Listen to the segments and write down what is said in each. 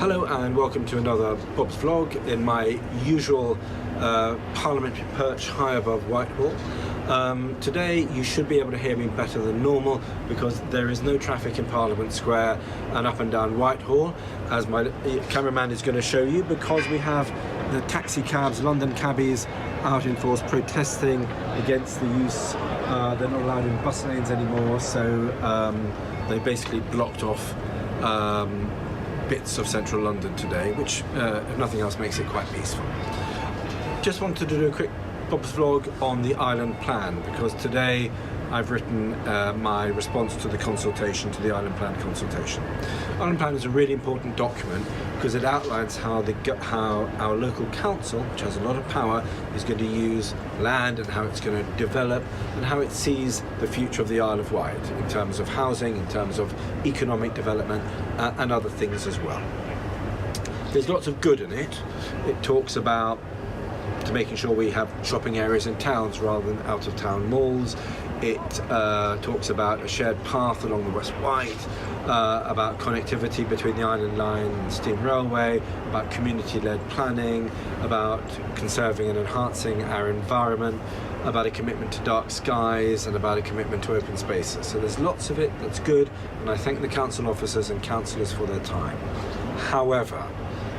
Hello and welcome to another Bob's Vlog in my usual parliamentary perch high above Whitehall. Today you should be able to hear me better than normal because there is no traffic in Parliament Square and up and down Whitehall, as my cameraman is going to show you, because we have the taxi cabs, London cabbies, out in force protesting against the use. They're not allowed in bus lanes anymore, so they basically blocked off bits of central London today, which if nothing else makes it quite peaceful. Just wanted to do a quick Bob's vlog on the island plan, because today I've written my response to the consultation, to the island plan consultation. Island plan is a really important document because it outlines how our local council, which has a lot of power, is going to use land and how it's going to develop and how it sees the future of the Isle of Wight in terms of housing, in terms of economic development and other things as well. There's lots of good in it. It talks about making sure we have shopping areas in towns rather than out of town malls. It talks about a shared path along the West Wight, about connectivity between the Island Line and Steam Railway, about community-led planning, about conserving and enhancing our environment, about a commitment to dark skies, and about a commitment to open spaces. So there's lots of it that's good, and I thank the council officers and councillors for their time. However,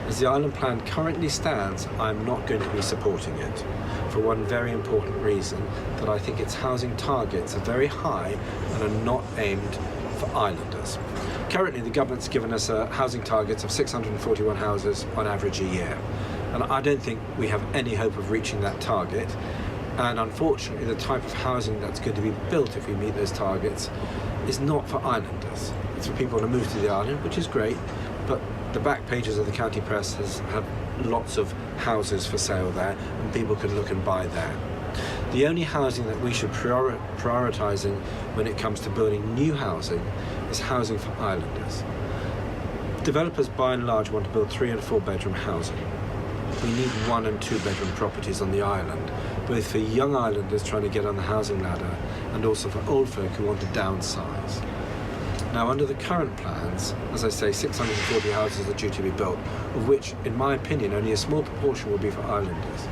as the island plan currently stands, I'm not going to be supporting it for one very important reason, that I think its housing targets are very high and are not aimed for islanders. Currently, the government's given us housing targets of 641 houses on average a year, and I don't think we have any hope of reaching that target. And unfortunately, the type of housing that's going to be built if we meet those targets is not for islanders. It's for people to move to the island, which is great, but the back pages of the county press have lots of houses for sale there, and people can look and buy there. The only housing that we should prioritising when it comes to building new housing is housing for islanders. Developers by and large want to build 3 and 4 bedroom housing. We need 1 and 2 bedroom properties on the island, both for young islanders trying to get on the housing ladder and also for old folk who want to downsize. Now, under the current plans, as I say, 640 houses are due to be built, of which, in my opinion, only a small proportion will be for islanders.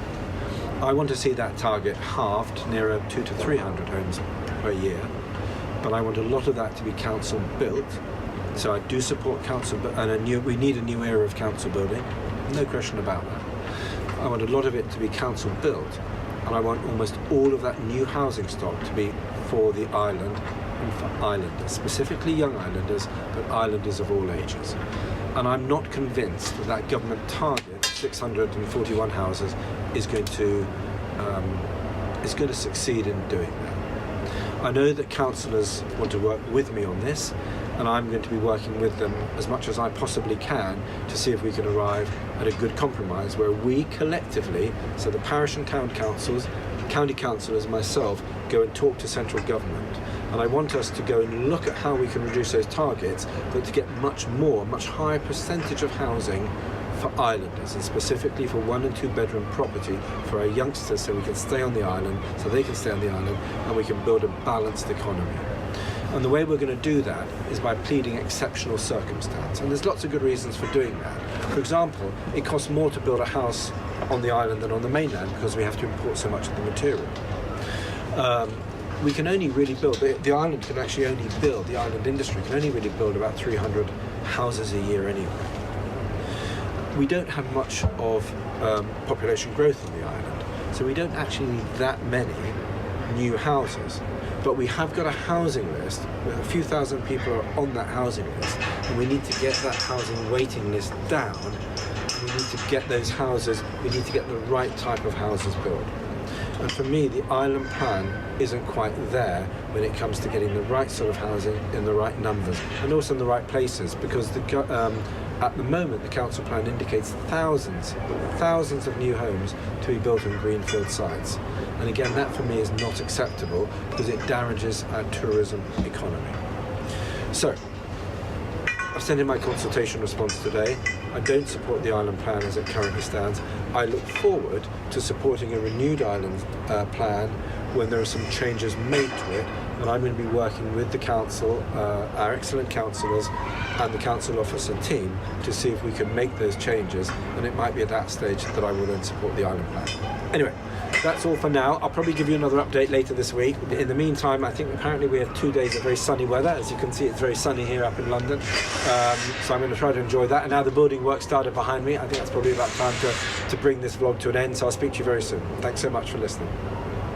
I want to see that target halved, nearer 200 to 300 homes per year, but I want a lot of that to be council built. So I do support council, and we need a new era of council building, no question about that. I want a lot of it to be council built, and I want almost all of that new housing stock to be for the island and for islanders, specifically young islanders, but islanders of all ages. And I'm not convinced that that government target, 641 houses, is going to succeed in doing that. I know that councillors want to work with me on this, and I'm going to be working with them as much as I possibly can to see if we can arrive at a good compromise where we collectively, so the parish and town councils, county councillors, myself, go and talk to central government. And I want us to go and look at how we can reduce those targets, but to get much higher percentage of housing for islanders, and specifically for 1 and 2 bedroom property for our youngsters, so we can stay on the island, so they can stay on the island, and we can build a balanced economy. And the way we're going to do that is by pleading exceptional circumstance. And there's lots of good reasons for doing that. For example, it costs more to build a house on the island than on the mainland because we have to import so much of the material. We can only really build, the island can actually only build, the island industry can only really build about 300 houses a year anyway. We don't have much of population growth on the island, so we don't actually need that many new houses. But we have got a housing list where a few thousand people are on that housing list, and we need to get that housing waiting list down. We need to get those houses, we need to get the right type of houses built. And for me, the island plan isn't quite there when it comes to getting the right sort of housing in the right numbers and also in the right places, because at the moment the council plan indicates thousands of new homes to be built on greenfield sites. And again, that for me is not acceptable because it damages our tourism economy. So, I've sent in my consultation response today. I don't support the island plan as it currently stands. I look forward to supporting a renewed island plan when there are some changes made to it and I'm going to be working with the council, our excellent councillors and the council officer team to see if we can make those changes, and it might be at that stage that I will then support the island plan. Anyway, that's all for now. I'll probably give you another update later this week. In the meantime, I think apparently we have 2 days of very sunny weather. As you can see, it's very sunny here up in London. So I'm going to try to enjoy that. And now the building work started behind me. I think that's probably about time to bring this vlog to an end. So I'll speak to you very soon. Thanks so much for listening.